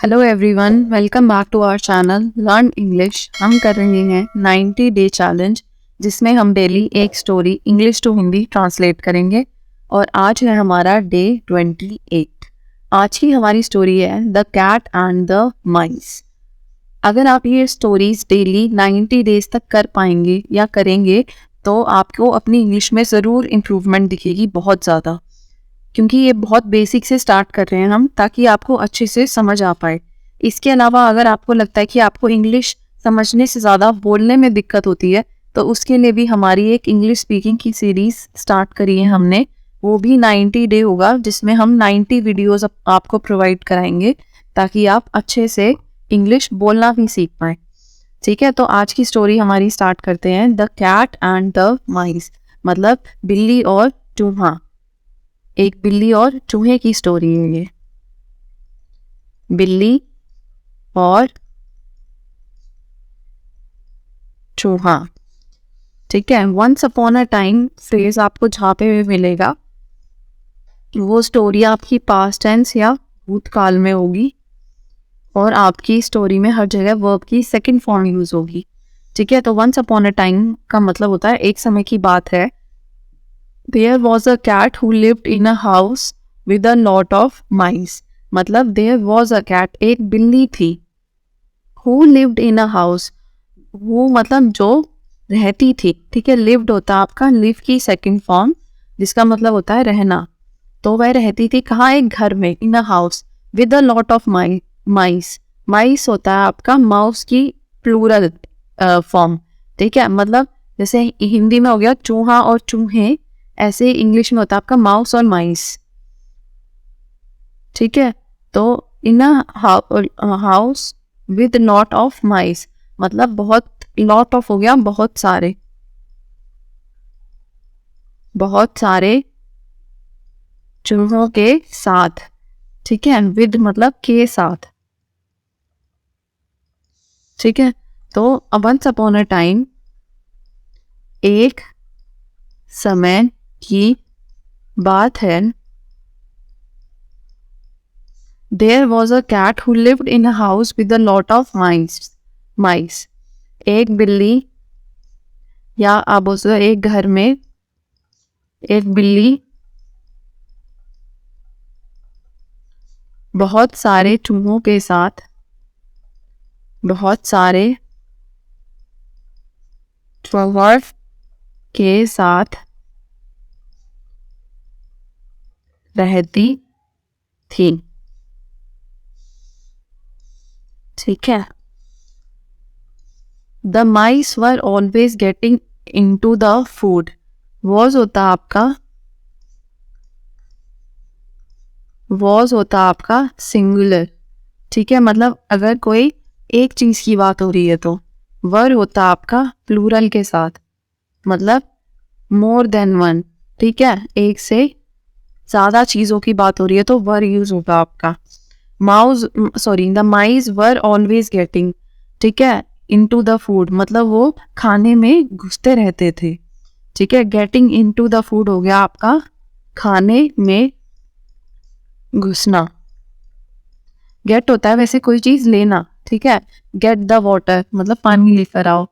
Hello everyone, welcome back to our channel learn English. हम कर रहे हैं 90 डे चैलेंज, जिसमें हम डेली एक story English to Hindi translate करेंगे। और आज है हमारा डे 28। आज की हमारी स्टोरी है the cat and the mice. अगर आप ये स्टोरीज डेली 90 डेज तक कर पाएंगे या करेंगे तो आपको अपनी इंग्लिश में ज़रूर इम्प्रूवमेंट दिखेगी, बहुत ज़्यादा। क्योंकि ये बहुत बेसिक से स्टार्ट कर रहे हैं हम, ताकि आपको अच्छे से समझ आ पाए। इसके अलावा अगर आपको लगता है कि आपको इंग्लिश समझने से ज़्यादा बोलने में दिक्कत होती है, तो उसके लिए भी हमारी एक इंग्लिश स्पीकिंग की सीरीज़ स्टार्ट करी है हमने। वो भी 90 डे होगा, जिसमें हम 90 वीडियोज़ आपको प्रोवाइड कराएंगे, ताकि आप अच्छे से इंग्लिश बोलना भी सीख पाएँ। ठीक है, तो आज की स्टोरी हमारी स्टार्ट करते हैं। The cat and the mice, मतलब बिल्ली और चूहा। एक बिल्ली और चूहे की स्टोरी है ये। बिल्ली और चूहा। ठीक है, once upon a time phrase आपको जहाँ पे भी मिलेगा, वो स्टोरी आपकी पास्ट टेंस या भूतकाल में होगी, और आपकी स्टोरी में हर जगह वर्ब की सेकंड फॉर्म यूज होगी। ठीक है, तो वंस अपॉन अ टाइम का मतलब होता है एक समय की बात है। There was a cat who lived in a house with a lot of mice. मतलब there was a cat, एक बिल्ली थी। Who lived in a house, वो मतलब जो रहती थी। ठीक है, lived होता है आपका live की सेकंड फॉर्म, जिसका मतलब होता है रहना। तो वह रहती थी कहाँ? एक घर में, in a house with a lot of mice. mice होता है आपका माउस की प्लूरल फॉर्म। ठीक है, मतलब जैसे हिंदी में हो गया चूहा और चूहे, ऐसे इंग्लिश में होता है आपका माउस और माइस। ठीक है, तो in house with lot of mice, मतलब बहुत, लॉट ऑफ हो गया बहुत सारे, बहुत सारे चूहों के साथ। ठीक है, विद मतलब के साथ। ठीक है, तो वंस अपॉन अ टाइम, एक समय की बात है। There was a cat who lived in a house with a lot of mice. एक बिल्ली, या आप बोल सकते हो एक घर में एक बिल्ली बहुत सारे चूहों के साथ, बहुत सारे चूहों के साथ रहती थी। ठीक है, the mice were always getting into the food. Was होता आपका सिंगुलर। ठीक है, मतलब अगर कोई एक चीज की बात हो रही है तो वर होता आपका प्लूरल के साथ, मतलब मोर देन वन। ठीक है, एक से ज्यादा चीजों की बात हो रही है तो वर यूज होगा आपका। The mice were always getting, ठीक है, इनटू द फूड, मतलब वो खाने में घुसते रहते थे। ठीक है, गेटिंग इनटू द फूड हो गया आपका खाने में घुसना। गेट होता है वैसे कोई चीज लेना। ठीक है, गेट द वाटर मतलब पानी लेकर आओ,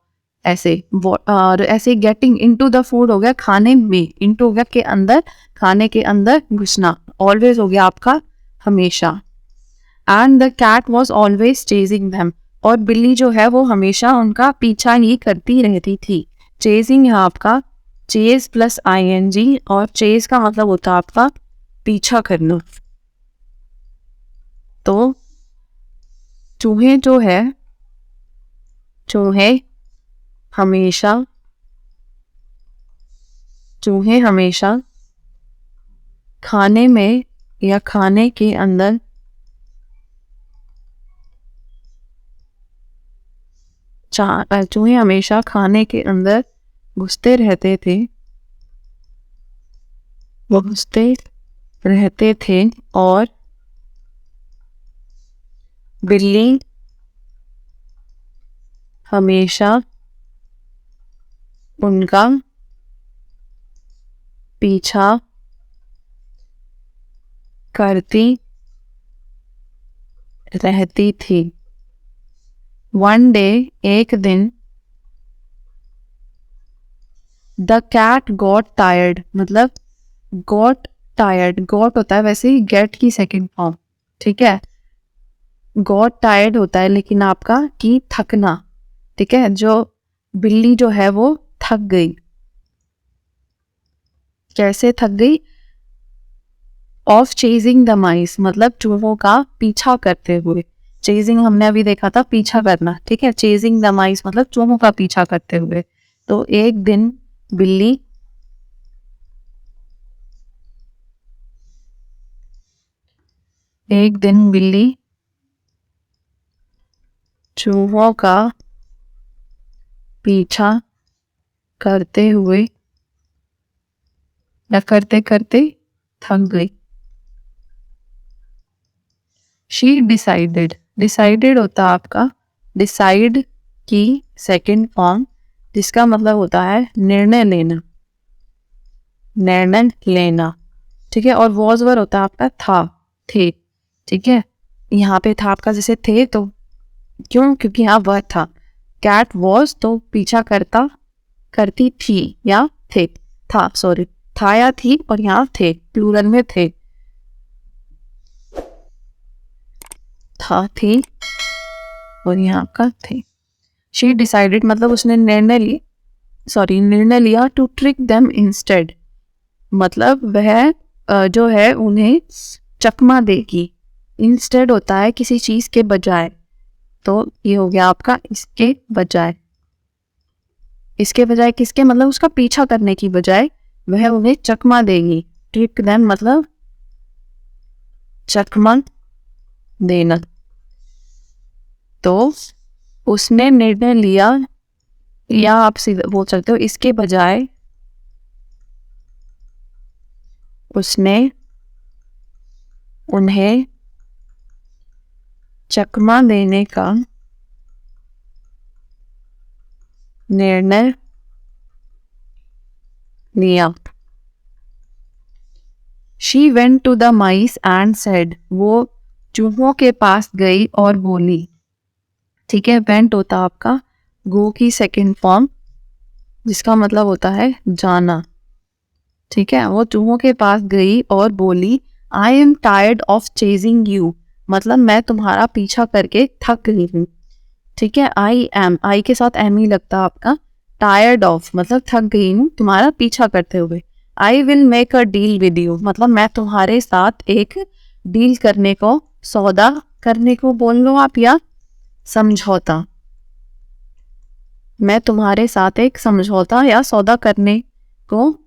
ऐसे। और ऐसे गेटिंग इनटू द फूड हो गया खाने में, इनटू हो गया के अंदर, खाने के अंदर घुसना। ऑलवेज हो गया आपका हमेशा। And the cat was always chasing them, और बिल्ली जो है वो हमेशा उनका पीछा ही करती रहती थी। चेजिंग है आपका चेज प्लस ING, और चेज का मतलब होता है आपका पीछा करना। तो चूहे जो है, चूहे हमेशा खाने में या खाने के अंदर चूहे हमेशा खाने के अंदर घुसते रहते थे, वो घुसते रहते थे। और बिल्ली हमेशा उनका पीछा करती रहती थी। वन डे, एक दिन, द कैट गॉट टायर्ड, मतलब गॉट टायर्ड, गॉट होता है वैसे ही गेट की सेकंड फॉर्म, ठीक है। गॉट टायर्ड होता है लेकिन आपका कि थकना, ठीक है। जो बिल्ली जो है वो थक गई। कैसे थक गई? ऑफ चेजिंग द माइस, मतलब चूहों का पीछा करते हुए। चेजिंग हमने अभी देखा था पीछा करना, ठीक है। चेजिंग द माइस मतलब चूहों का पीछा करते हुए। तो एक दिन बिल्ली चूहों का पीछा करते हुए या करते करते थक गई। शी डिसाइडेड, डिसाइडेड होता है आपका डिसाइड की सेकंड फॉर्म, जिसका मतलब होता है निर्णय लेना, निर्णय लेना, ठीक है। और वॉज वर होता है आपका था, थे, ठीक है। यहाँ पे था आपका जैसे थे, तो क्यों? क्योंकि यहाँ वह था। कैट वॉज तो पीछा करता, करती थी या थे, था, सॉरी, था या थी, और यहाँ थे, प्लूरल में थे, था, थी, और यहाँ का थे। शी डिसाइडेड मतलब उसने निर्णय लिया टू ट्रिक देम इंस्टेड, मतलब वह जो है उन्हें चकमा देगी। इंस्टेड होता है किसी चीज के बजाय, तो ये हो गया आपका इसके बजाय। इसके बजाय किसके? मतलब उसका पीछा करने की बजाय वह उन्हें चकमा देगी। ट्रिक देम मतलब चकमा देना। तो उसने निर्णय लिया, या आप सीधा बोल सकते हो इसके बजाय उसने उन्हें चकमा देने का निर्णय लिया। She went to the mice and said, वो चूहों के पास गई और बोली, ठीक है। वेंट होता आपका गो की सेकंड फॉर्म, जिसका मतलब होता है जाना, ठीक है। वो चूहों के पास गई और बोली, I am tired of chasing you, मतलब मैं तुम्हारा पीछा करके थक गई हूँ, ठीक है। आई के साथ एम ही लगता आपका। टायर्ड ऑफ मतलब थक गई हूँ तुम्हारा पीछा करते हुए। I will make a deal with you, मतलब मैं तुम्हारे साथ एक डील करने को, सौदा करने को बोल लो आप, या समझौता। मैं तुम्हारे साथ एक समझौता या सौदा करने को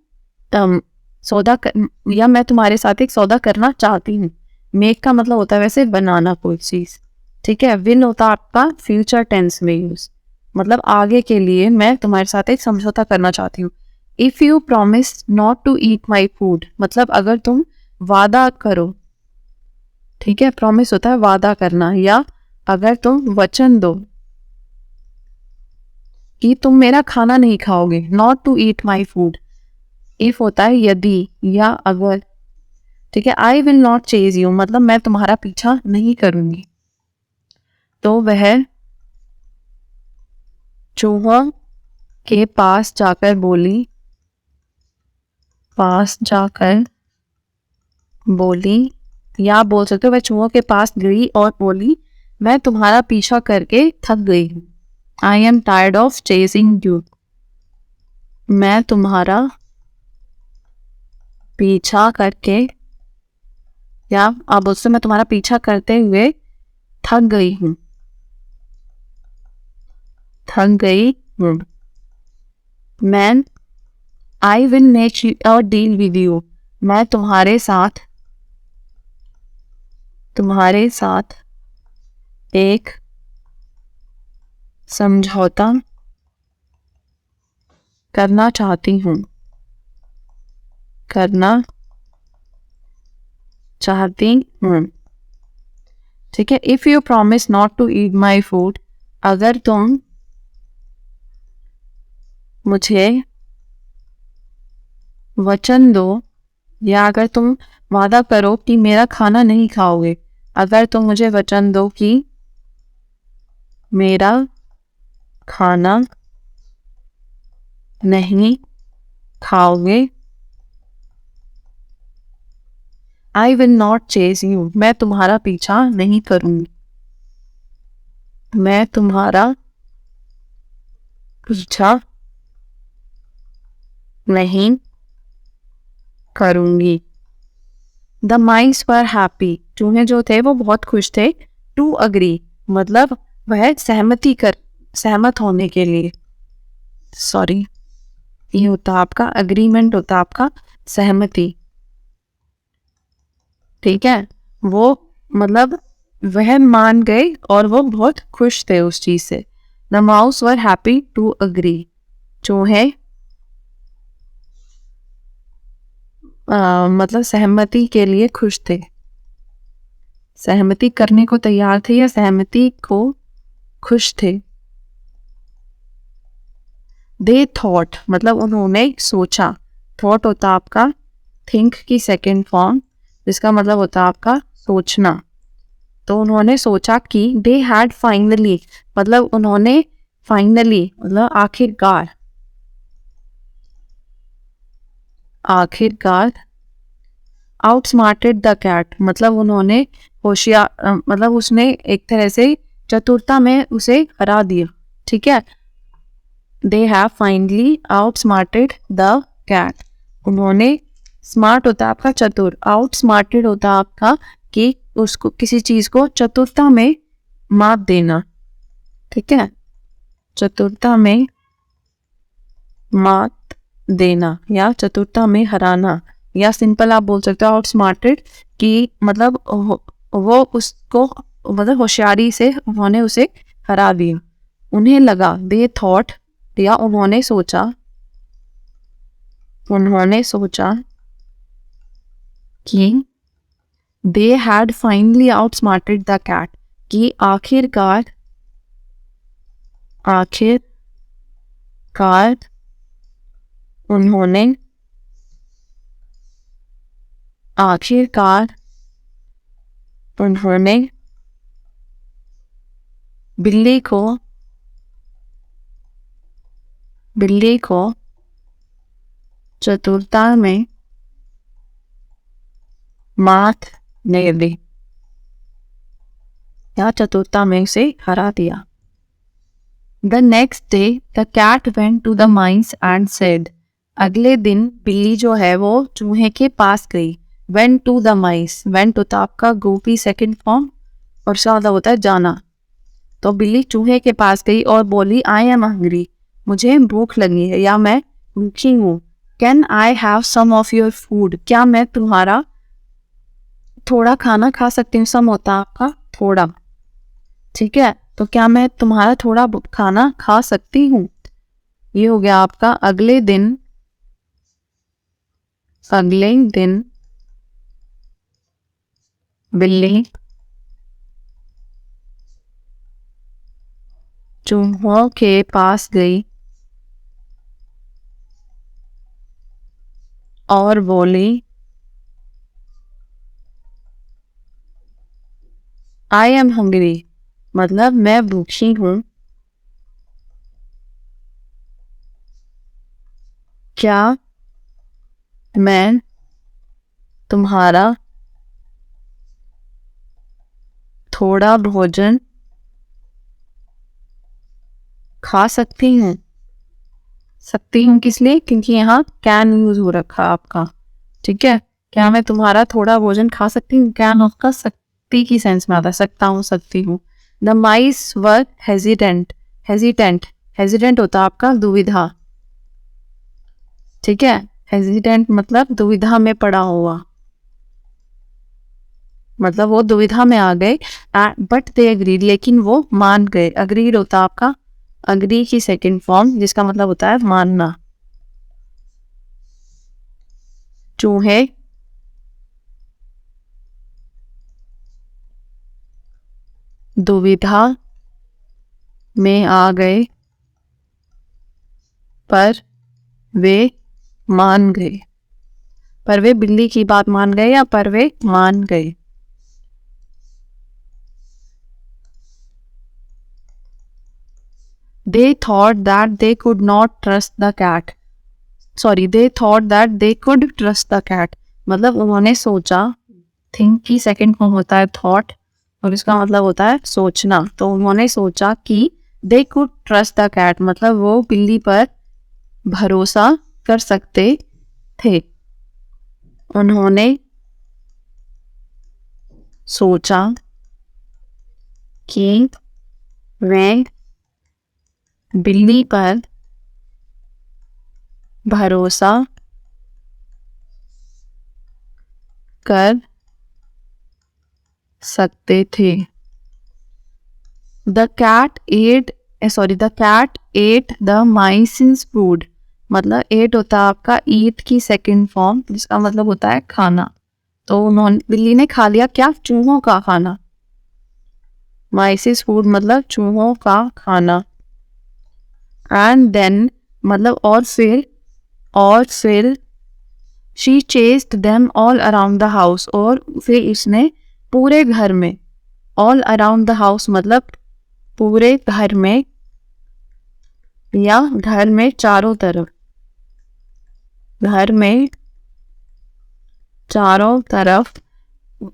या मैं तुम्हारे साथ एक सौदा करना चाहती हूँ। मेक का मतलब होता है वैसे बनाना कोई चीज, ठीक है। विल होता है आपका फ्यूचर टेंस में यूज, मतलब आगे के लिए मैं तुम्हारे साथ एक समझौता करना चाहती हूँ। If you promise not to eat my food, मतलब अगर तुम वादा करो, ठीक है। प्रॉमिस होता है वादा करना, या अगर तुम वचन दो कि तुम मेरा खाना नहीं खाओगे, not to eat my food. If होता है यदि या अगर, ठीक है। I will not chase you मतलब मैं तुम्हारा पीछा नहीं करूंगी। तो वह चूहा के पास जाकर बोली, या बोल सकते हो वह चूहों के पास गई और बोली, मैं तुम्हारा पीछा करके थक गई हूँ। I am tired of chasing you, मैं तुम्हारा पीछा करके, या आप बोल सकते हो मैं तुम्हारा पीछा करते हुए थक गई हूँ, man I will make a deal with you, मैं तुम्हारे साथ एक समझौता करना चाहती हूँ, ठीक है। If you promise not to eat my food, अगर तुम मुझे वचन दो, या अगर तुम वादा करो कि मेरा खाना नहीं खाओगे, अगर तुम मुझे वचन दो कि मेरा खाना नहीं खाओगे, आई विल नॉट चेज यू, मैं तुम्हारा पीछा नहीं करूंगी, मैं तुम्हारा पीछा नहीं करूंगी। द माइस वर हैप्पी, चूहे जो थे वो बहुत खुश थे। टू अग्री, मतलब वह सहमत होने के लिए, सॉरी, ये होता आपका अग्रीमेंट, होता आपका सहमति। ठीक है, वो मतलब वह मान गए और वो बहुत खुश थे उस चीज से। The mouse were happy to agree, चूहे मतलब सहमति के लिए खुश थे, सहमति करने को तैयार थे या सहमति को खुश थे। दे थॉट, मतलब उन्होंने सोचा। थॉट होता आपका थिंक की सेकेंड फॉर्म, जिसका मतलब होता आपका सोचना। तो उन्होंने सोचा कि दे हैड फाइनली, मतलब उन्होंने फाइनली मतलब आखिरकार, आखिरकार आउटस्मार्टेड द कैट, मतलब उन्होंने होशियार, मतलब उसने एक तरह से चतुरता में उसे हरा दिया। ठीक है, they have finally outsmarted the cat, उन्होंने, स्मार्ट होता है आपका चतुर, आउटस्मार्टेड होता है आपका कि उसको किसी चीज को चतुरता में मात देना। ठीक है, चतुरता में मात देना या चतुरता में हराना, या सिंपल आप बोल सकते हो आउटस्मार्टेड कि मतलब वो उसको मतलब होशियारी से उन्होंने उसे हरा दिया। उन्हें लगा, दे थॉट, या उन्होंने सोचा, उन्होंने सोचा कि they had finally outsmarted the cat, कि आखिरकार, आखिरकार उन्होंने, आखिरकार उन्होंने बिल्ली को, बिल्ली को चतुरता में मात दे दी, या चतुरता में उसे हरा दिया। The next day the cat went to the mice and said, अगले दिन बिल्ली जो है वो चूहे के पास गई। Went to the mice, went होता आपका गो की सेकेंड फॉर्म और सादा होता है जाना। तो बिल्ली चूहे के पास गई और बोली, आई एम हंग्री, मुझे भूख लगी है या मैं भूखी हूँ। Can I have some of your food, क्या मैं तुम्हारा थोड़ा खाना खा सकती हूँ। सम होता आपका थोड़ा, ठीक है, तो क्या मैं तुम्हारा थोड़ा खाना खा सकती हूँ। ये हो गया आपका अगले दिन, अगले दिन बिल्ली चूहों के पास गई और बोली, आई एम हंग्री, मतलब मैं भूखी हूँ, क्या मैं तुम्हारा थोड़ा भोजन खा सकती हूँ। सकती हूँ किस लिए, क्योंकि यहाँ कैन यूज हो रखा आपका। ठीक है, क्या मैं तुम्हारा थोड़ा भोजन खा सकती हूँ, कैन आपका सकती की सेंस में आता है, सकता हूँ, सकती हूँ। The mice were hesitant, hesitant, hesitant होता आपका दुविधा। ठीक है, हेजिटेंट मतलब दुविधा में पड़ा हुआ, मतलब वो दुविधा में आ गए। बट दे अग्रीड, लेकिन वो मान गए। अग्रीड होता आपका अग्री की सेकंड फॉर्म, जिसका मतलब होता है मानना। चूहे दुविधा में आ गए पर वे मान गए, पर वे बिल्ली की बात मान गए या पर वे मान गए। they thought that they could not trust the cat. Sorry, they thought that they could trust the cat. मतलब उन्होंने सोचा, थिंक की सेकंड फॉर्म होता है थॉट और इसका मतलब होता है सोचना। तो उन्होंने सोचा कि they could trust the cat, मतलब वो बिल्ली पर भरोसा कर सकते थे। उन्होंने सोचा कि वे बिल्ली पर भरोसा कर सकते थे। The cat ate the mice's food, मतलब एट होता है आपका ईट की सेकंड फॉर्म, जिसका मतलब होता है खाना। तो उन्होंने बिल्ली ने खा लिया क्या? चूहों का खाना। माइसिस फूड मतलब चूहों का खाना। एंड देन मतलब और फिर she chased them all around the house, और फिर इसने पूरे घर में, ऑल अराउंड द हाउस मतलब पूरे घर में या घर में चारों तरफ, घर में चारों तरफ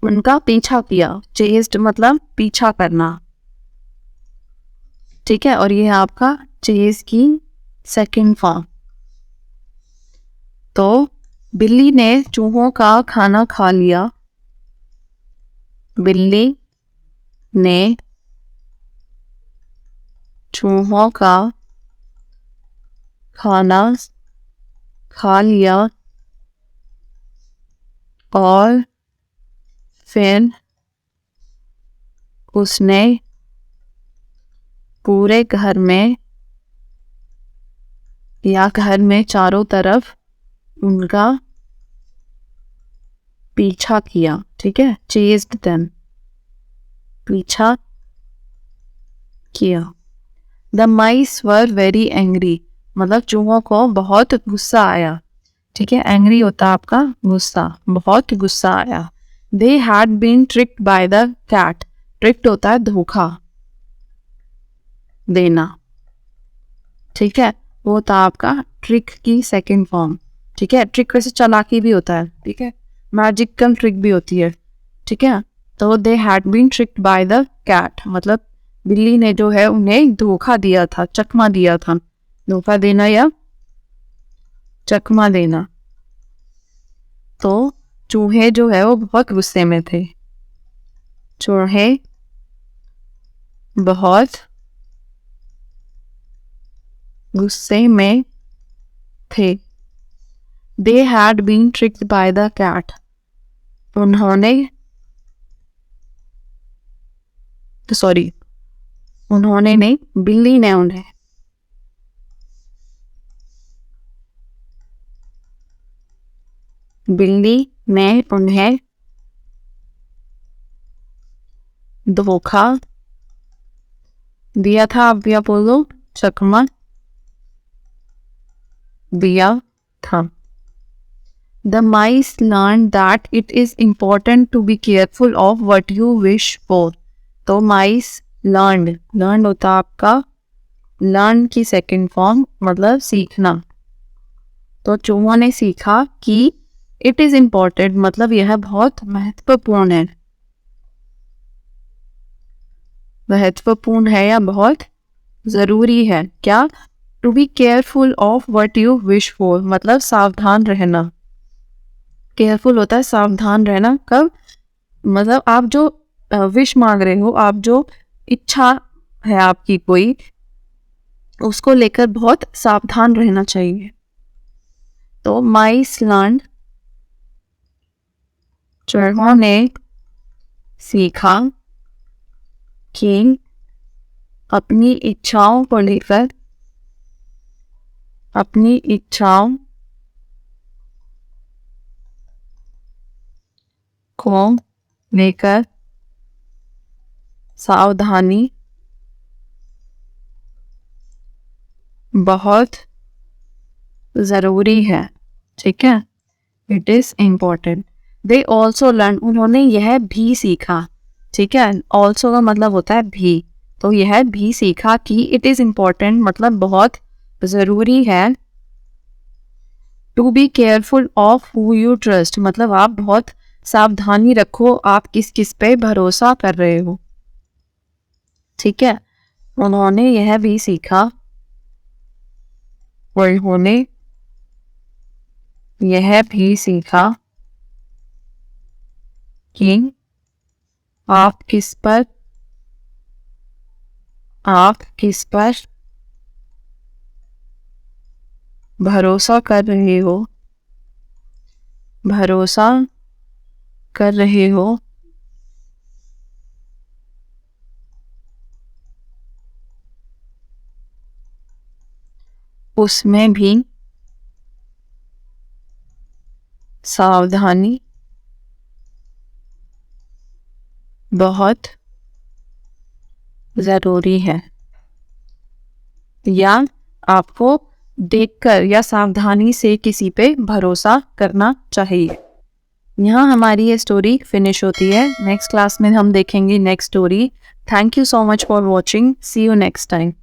उनका पीछा किया। चेस्ड मतलब पीछा करना, ठीक है। और ये है आपका चेज की सेकंड फॉर्म। तो बिल्ली ने चूहों का खाना खा लिया। बिल्ली ने चूहों का खाना खा लिया और फिर उसने पूरे घर में या घर में चारों तरफ उनका पीछा किया, ठीक है। चेस्ड देम, पीछा किया। The mice were very angry, मतलब चूहों को बहुत गुस्सा आया, ठीक है। एंग्री होता है आपका गुस्सा, बहुत गुस्सा आया। They had been tricked by the cat, tricked होता है धोखा देना, ठीक है। वो होता है आपका ट्रिक की सेकंड फॉर्म, ठीक है। ट्रिक वैसे चालाकी भी होता है, ठीक है। मैजिकल ट्रिक भी होती है, ठीक है। तो they had been tricked by the cat, मतलब बिल्ली ने जो है उन्हें धोखा दिया था, चकमा दिया था। धोखा देना या चकमा देना। तो चूहे जो है वो बहुत गुस्से में थे। चूहे बहुत गुस्से में थे। They had been tricked by the cat, उन्होंने नहीं, बिल्ली ने उन्हें धोखा दिया था। आप भैया बोलो, चकमा दिया था। The mice learn that it is important to be careful of what you wish for. तो माइस लर्न होता आपका लर्न की सेकंड फॉर्म, मतलब सीखना। तो चूहों ने सीखा कि इट इज इम्पोर्टेंट मतलब यह बहुत महत्वपूर्ण है, या बहुत जरूरी है। क्या? To be careful of what you wish for, मतलब सावधान रहना। केयरफुल होता है सावधान रहना। कब? मतलब आप जो विश मांग रहे हो, आप जो इच्छा है आपकी कोई, उसको लेकर बहुत सावधान रहना चाहिए। तो माइस लर्न, चूहों ने सीखा कि अपनी इच्छाओं को लेकर, अपनी इच्छाओं को लेकर सावधानी बहुत ज़रूरी है, ठीक है। It is important. They also learn, उन्होंने यह भी सीखा, ठीक है। ऑल्सो का मतलब होता है भी, तो यह भी सीखा कि इट इज़ इम्पॉर्टेंट मतलब बहुत ज़रूरी है to be careful of who you trust, मतलब आप बहुत सावधानी रखो आप किस किस पे भरोसा कर रहे हो। ठीक है, उन्होंने यह भी सीखा, उन्होंने यह भी सीखा कि आप किस पर भरोसा कर रहे हो, भरोसा कर रहे हो, उसमें भी सावधानी बहुत ज़रूरी है, या आपको देखकर या सावधानी से किसी पे भरोसा करना चाहिए। यहाँ हमारी ये स्टोरी फिनिश होती है। नेक्स्ट क्लास में हम देखेंगे next story. Thank you so much for watching. See you next time.